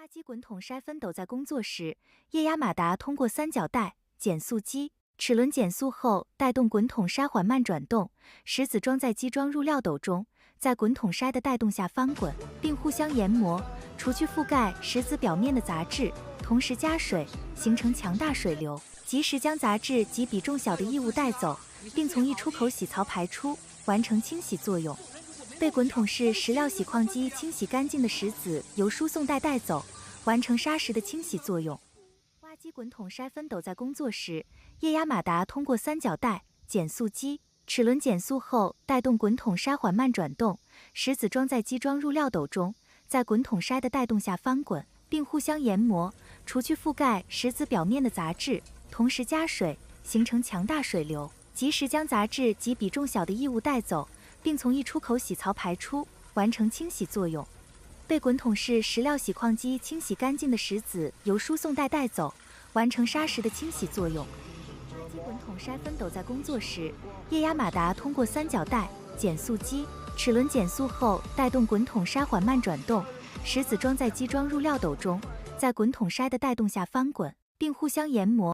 挖机滚筒筛分斗在工作时，液压马达通过三角带、减速机、齿轮减速后，带动滚筒筛缓慢转动，石子装在机装入料斗中，在滚筒筛的带动下翻滚，并互相研磨，除去覆盖石子表面的杂质，同时加水，形成强大水流，及时将杂质及比重小的异物带走，并从溢出口洗槽排出，完成清洗作用。被滚筒式石料洗矿机清洗干净的石子由输送带带走，完成砂石的清洗作用。挖机滚筒筛分斗在工作时，液压马达通过三角带、减速机、齿轮减速后，带动滚筒筛缓慢转动，石子装在机装入料斗中，在滚筒筛的带动下翻滚，并互相研磨，除去覆盖石子表面的杂质，同时加水，形成强大水流，及时将杂质及比重小的异物带走，并从溢出口洗槽排出，完成清洗作用。被滚筒式石料洗矿机清洗干净的石子由输送带带走，完成砂石的清洗作用。挖机滚筒筛分斗在工作时，液压马达通过三角带、减速机、齿轮减速后，带动滚筒筛缓慢转动，石子装在机装入料斗中，在滚筒筛的带动下翻滚，并互相研磨。